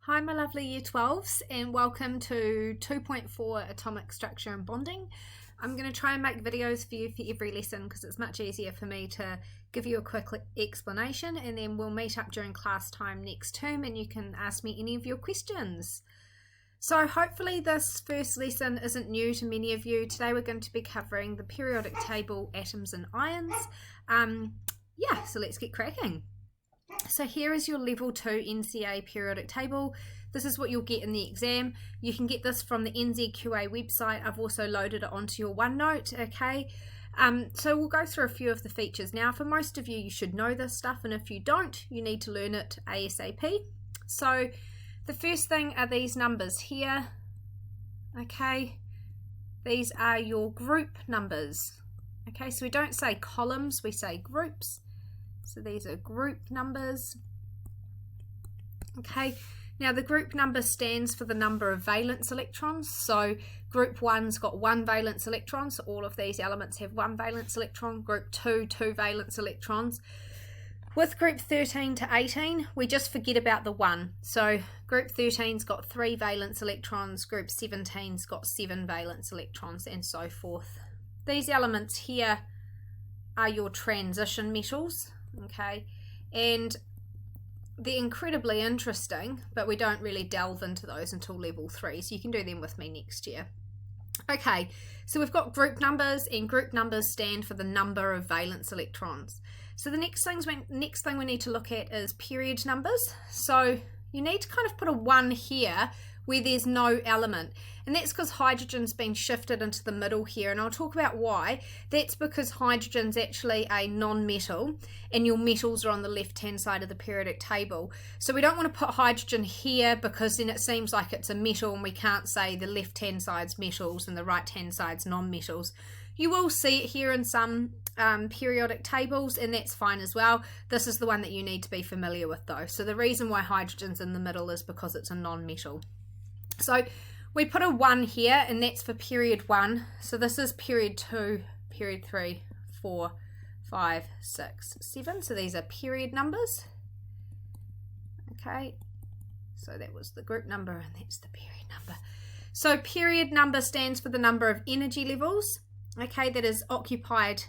Hi my lovely Year 12s and welcome to 2.4 Atomic Structure and Bonding. I'm going to try and make videos for you for every lesson because it's much easier for me to give you a quick explanation, and then we'll meet up during class time next term and you can ask me any of your questions. So hopefully this first lesson isn't new to many of you. Today we're going to be covering the periodic table, atoms and ions. So let's get cracking. So here is your level 2 NCEA periodic table. This is what you'll get in the exam. You can get this from the NCEA website. I've also loaded it onto your OneNote, okay? So we'll go through a few of the features. Now for most of you, you should know this stuff, and if you don't, you need to learn it ASAP. So the first thing are these numbers here, okay? These are your group numbers, okay? So we don't say columns, we say groups. So these are group numbers. Okay, now the group number stands for the number of valence electrons. So group 1's got 1 valence electron, so all of these elements have 1 valence electron. Group 2, 2 valence electrons. With group 13 to 18, we just forget about the 1. So group 13's got 3 valence electrons, group 17's got 7 valence electrons, and so forth. These elements here are your transition metals. Okay, and they're incredibly interesting, but we don't really delve into those until level 3, so you can do them with me next year. Okay, so we've got group numbers, and group numbers stand for the number of valence electrons. So the next thing we need to look at is period numbers. So you need to kind of put a 1 here where there's no element, and that's because hydrogen's been shifted into the middle here, and I'll talk about why. That's because hydrogen's actually a non-metal and your metals are on the left hand side of the periodic table. So we don't want to put hydrogen here because then it seems like it's a metal and we can't say the left hand side's metals and the right hand side's non-metals. You will see it here in some periodic tables, and that's fine as well. This is the one that you need to be familiar with though. So the reason why hydrogen's in the middle is because it's a non-metal. So we put a 1 here, and that's for period 1. So this is period 2, period 3, 4, 5, 6, 7. So these are period numbers. Okay, so that was the group number, and that's the period number. So period number stands for the number of energy levels, okay, that is occupied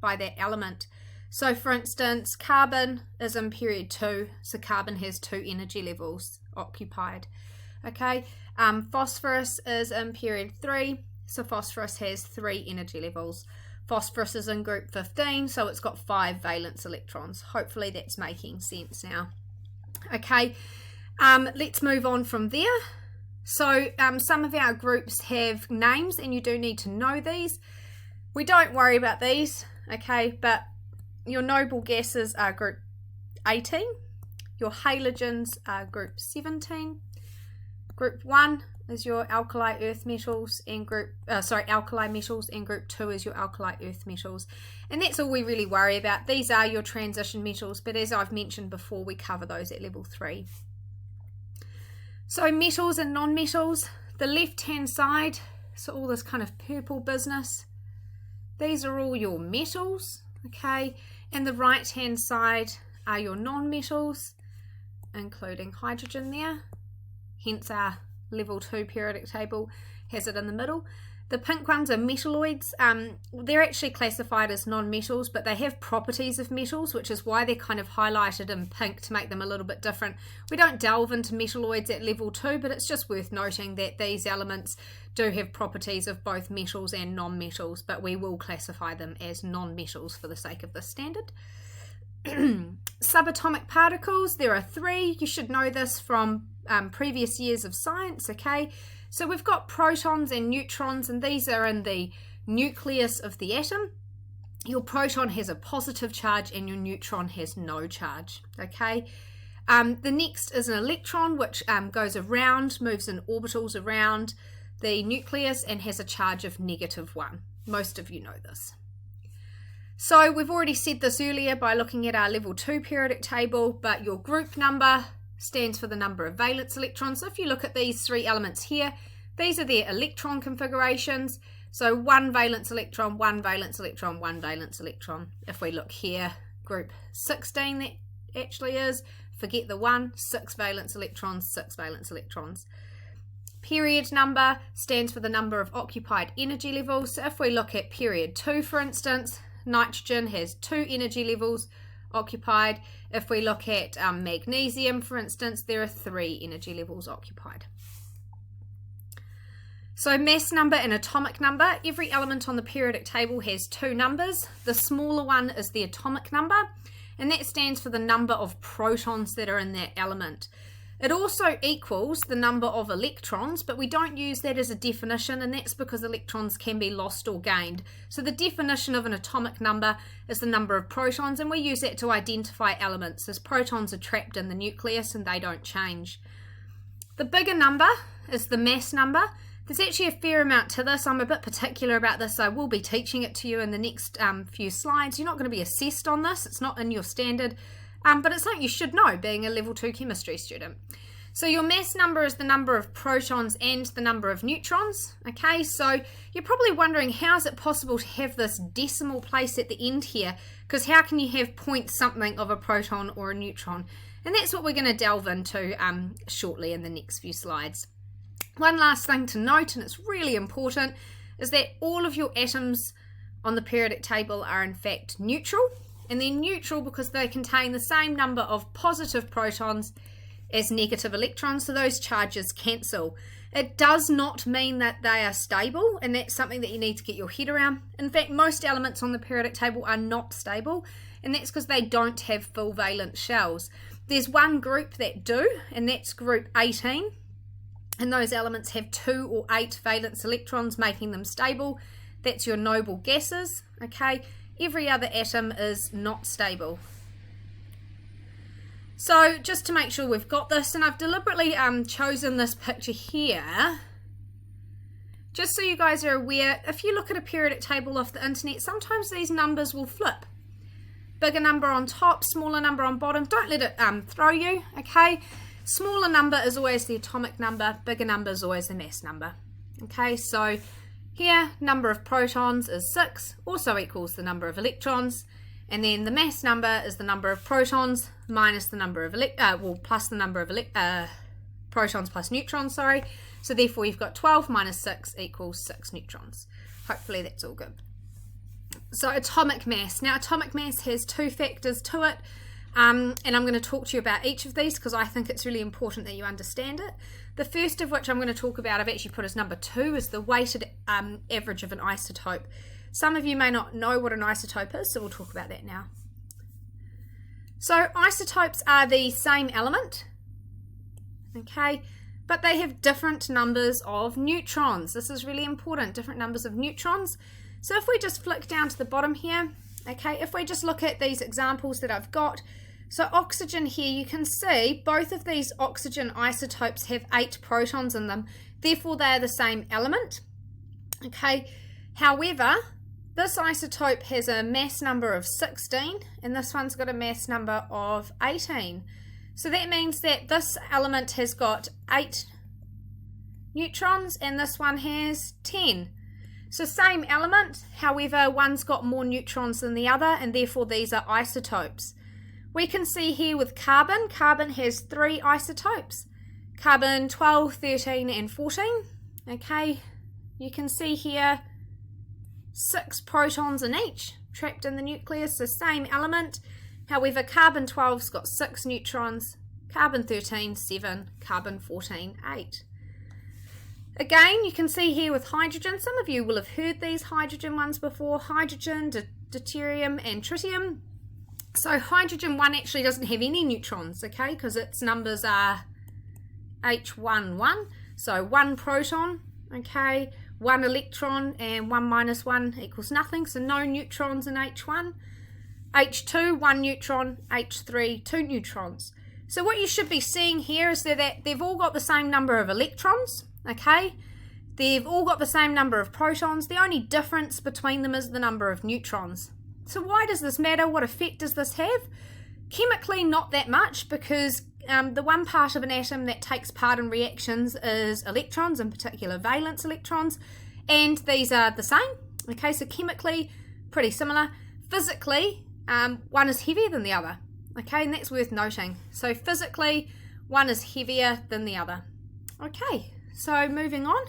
by that element. So for instance, carbon is in period 2, so carbon has 2 energy levels occupied. Okay, phosphorus is in period 3, so phosphorus has 3 energy levels. Phosphorus is in group 15, so it's got 5 valence electrons. Hopefully that's making sense now. Okay, let's move on from there. So some of our groups have names, and you do need to know these. We don't worry about these, okay, but your noble gases are group 18, your halogens are group 17. Group 1 is your alkali earth metals, and alkali metals, and group 2 is your alkali earth metals. And that's all we really worry about. These are your transition metals, but as I've mentioned before, we cover those at level 3. So metals and non-metals, the left hand side, so all this kind of purple business, these are all your metals, okay, and the right hand side are your non-metals, including hydrogen there. Hence our level 2 periodic table has it in the middle. The pink ones are metalloids. They're actually classified as non-metals, but they have properties of metals, which is why they're kind of highlighted in pink to make them a little bit different. We don't delve into metalloids at level 2, but it's just worth noting that these elements do have properties of both metals and non-metals, but we will classify them as non-metals for the sake of this standard. Subatomic particles, there are 3. You should know this from previous years of science, okay? So we've got protons and neutrons, and these are in the nucleus of the atom. Your proton has a positive charge and your neutron has no charge, okay? The next is an electron, which goes around, moves in orbitals around the nucleus and has a charge of -1. Most of you know this. So we've already said this earlier by looking at our level 2 periodic table, but your group number stands for the number of valence electrons. So if you look at these 3 elements here, these are their electron configurations. So 1 valence electron, 1 valence electron, 1 valence electron. If we look here, group 16 that actually is, forget the 1, 6 valence electrons, 6 valence electrons. Period number stands for the number of occupied energy levels. So if we look at period 2, for instance, nitrogen has 2 energy levels occupied. If we look at magnesium, for instance, there are 3 energy levels occupied. So mass number and atomic number. Every element on the periodic table has 2 numbers. The smaller one is the atomic number, and that stands for the number of protons that are in that element. It also equals the number of electrons, but we don't use that as a definition, and that's because electrons can be lost or gained. So the definition of an atomic number is the number of protons, and we use that to identify elements, as protons are trapped in the nucleus and they don't change. The bigger number is the mass number. There's actually a fair amount to this. I'm a bit particular about this. I will be teaching it to you in the next few slides. You're not going to be assessed on this. It's not in your standard. But it's something you should know, being a level 2 chemistry student. So your mass number is the number of protons and the number of neutrons. Okay, so you're probably wondering, how is it possible to have this decimal place at the end here? Because how can you have point something of a proton or a neutron? And that's what we're going to delve into shortly in the next few slides. One last thing to note, and it's really important, is that all of your atoms on the periodic table are in fact neutral. And they're neutral because they contain the same number of positive protons as negative electrons, so those charges cancel. It does not mean that they are stable, and that's something that you need to get your head around. In fact, most elements on the periodic table are not stable, and that's because they don't have full valence shells. There's one group that do, and that's group 18, and those elements have 2 or 8 valence electrons, making them stable. That's your noble gases, okay? Every other atom is not stable. So just to make sure we've got this, and I've deliberately chosen this picture here, just so you guys are aware, if you look at a periodic table off the internet, sometimes these numbers will flip. Bigger number on top, smaller number on bottom. Don't let it throw you, okay? Smaller number is always the atomic number, bigger number is always the mass number. Okay, so here, number of protons is 6, also equals the number of electrons, and then the mass number is the number of protons minus the number of plus the number of protons plus neutrons, sorry. So therefore you've got 12 minus 6 equals 6 neutrons. Hopefully that's all good. So atomic mass. Now atomic mass has 2 factors to it, and I'm going to talk to you about each of these because I think it's really important that you understand it. The first of which I'm going to talk about, I've actually put as number 2, is the weighted average of an isotope. Some of you may not know what an isotope is, so we'll talk about that now. So isotopes are the same element, okay, but they have different numbers of neutrons. This is really important, different numbers of neutrons. So if we just flick down to the bottom here, okay, if we just look at these examples that I've got, so oxygen here, you can see both of these oxygen isotopes have 8 protons in them, therefore they are the same element, okay. However, this isotope has a mass number of 16 and this one's got a mass number of 18. So that means that this element has got 8 neutrons and this one has 10. So same element, however one's got more neutrons than the other, and therefore these are isotopes. We can see here with carbon, carbon has 3 isotopes, carbon 12, 13 and 14. Okay, you can see here 6 protons in each, trapped in the nucleus, the same element. However, carbon 12's got 6 neutrons, carbon 13, 7, carbon 14, 8. Again, you can see here with hydrogen, some of you will have heard these hydrogen ones before, hydrogen, deuterium and tritium. So hydrogen 1 actually doesn't have any neutrons, okay, because its numbers are H11, so 1 proton, okay, 1 electron, and 1 minus 1 equals nothing, so no neutrons in H1. H2, 1 neutron, H3, 2 neutrons. So what you should be seeing here is that they've all got the same number of electrons, okay? They've all got the same number of protons. The only difference between them is the number of neutrons. So why does this matter? What effect does this have? Chemically, not that much, because the one part of an atom that takes part in reactions is electrons, in particular valence electrons, and these are the same. Okay, so chemically, pretty similar. Physically, one is heavier than the other. Okay, and that's worth noting. So physically, one is heavier than the other. Okay, so moving on.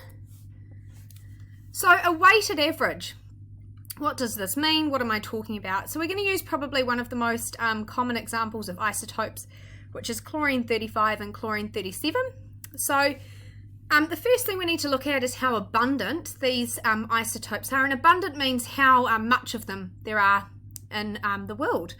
So a weighted average. What does this mean? What am I talking about? So we're going to use probably one of the most common examples of isotopes, which is chlorine-35 and chlorine-37. So the first thing we need to look at is how abundant these isotopes are. And abundant means how much of them there are in the world.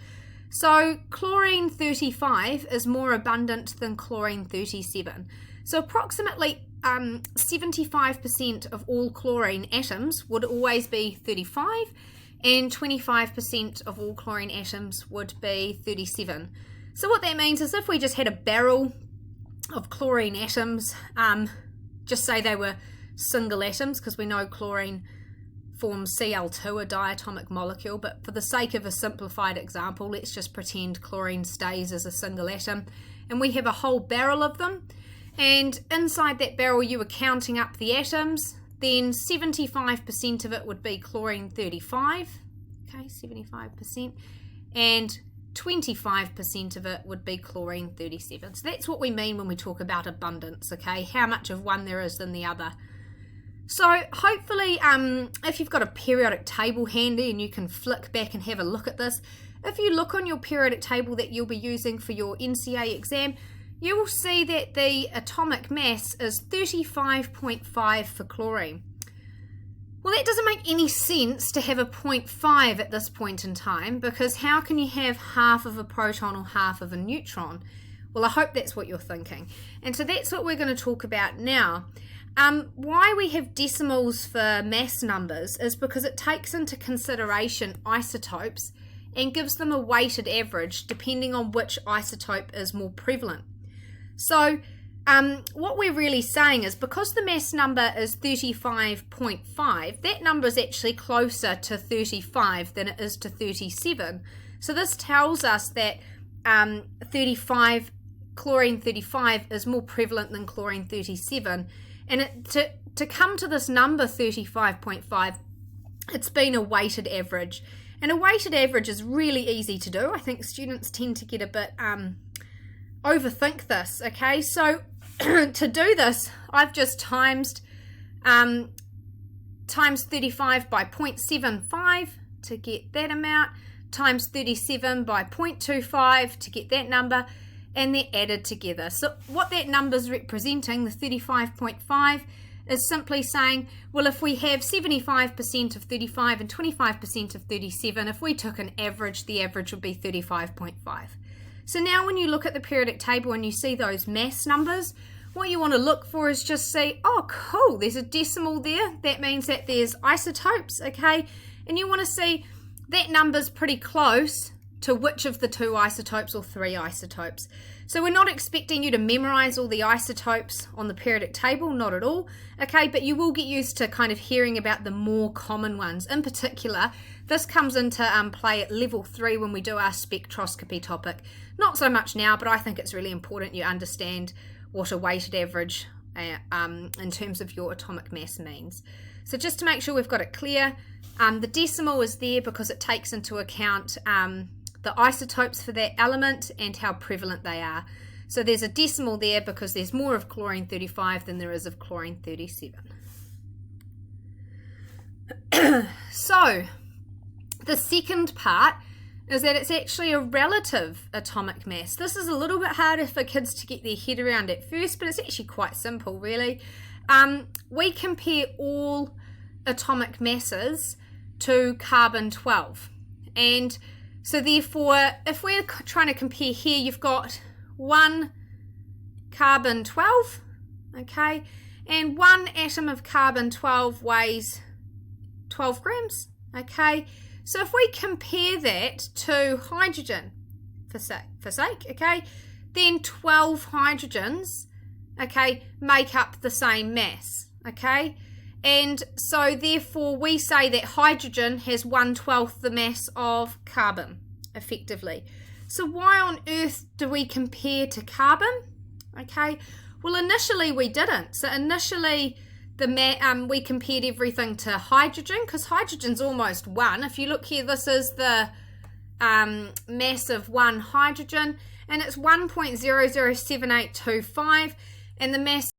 So chlorine-35 is more abundant than chlorine-37. So approximately 75% of all chlorine atoms would always be 35, and 25% of all chlorine atoms would be 37. So what that means is if we just had a barrel of chlorine atoms, just say they were single atoms, because we know chlorine forms Cl2, a diatomic molecule, but for the sake of a simplified example, let's just pretend chlorine stays as a single atom, and we have a whole barrel of them. And inside that barrel you were counting up the atoms, then 75% of it would be chlorine-35, okay, 75%, and 25% of it would be chlorine-37. So that's what we mean when we talk about abundance, okay, how much of one there is than the other. So hopefully if you've got a periodic table handy and you can flick back and have a look at this, if you look on your periodic table that you'll be using for your NCEA exam, you will see that the atomic mass is 35.5 for chlorine. Well, that doesn't make any sense to have a 0.5 at this point in time, because how can you have half of a proton or half of a neutron? Well, I hope that's what you're thinking. And so that's what we're going to talk about now. Why we have decimals for mass numbers is because it takes into consideration isotopes and gives them a weighted average depending on which isotope is more prevalent. So what we're really saying is because the mass number is 35.5, that number is actually closer to 35 than it is to 37. So this tells us that chlorine-35 is more prevalent than chlorine-37. And to come to this number 35.5, it's been a weighted average. And a weighted average is really easy to do. I think students tend to get a bit overthink this, okay? So to do this, I've just times 35 by 0.75 to get that amount, times 37 by 0.25 to get that number, and they're added together. So what that number is representing, the 35.5, is simply saying, well, if we have 75% of 35 and 25% of 37, if we took an average, the average would be 35.5. So now when you look at the periodic table and you see those mass numbers, what you want to look for is just say, oh, cool, there's a decimal there. That means that there's isotopes, okay? And you want to see that number's pretty close to which of the two isotopes or three isotopes. So we're not expecting you to memorize all the isotopes on the periodic table, not at all, okay? But you will get used to kind of hearing about the more common ones. In particular, this comes into play at level 3 when we do our spectroscopy topic. Not so much now, but I think it's really important you understand what a weighted average in terms of your atomic mass means. So just to make sure we've got it clear, the decimal is there because it takes into account the isotopes for that element and how prevalent they are. So there's a decimal there because there's more of chlorine-35 than there is of chlorine-37. So the second part is that it's actually a relative atomic mass. This is a little bit harder for kids to get their head around at first, but it's actually quite simple, really. We compare all atomic masses to carbon-12. And so therefore, if we're trying to compare here, you've got one carbon-12, okay? And one atom of carbon-12 weighs 12 grams, okay? So if we compare that to hydrogen, for sake, okay, then 12 hydrogens, okay, make up the same mass, okay? And so therefore we say that hydrogen has 1/12 the mass of carbon, effectively. So why on earth do we compare to carbon? Okay, well initially we didn't. So initially we compared everything to hydrogen because hydrogen's almost 1. If you look here, this is the mass of one hydrogen, and it's 1.007825, and the mass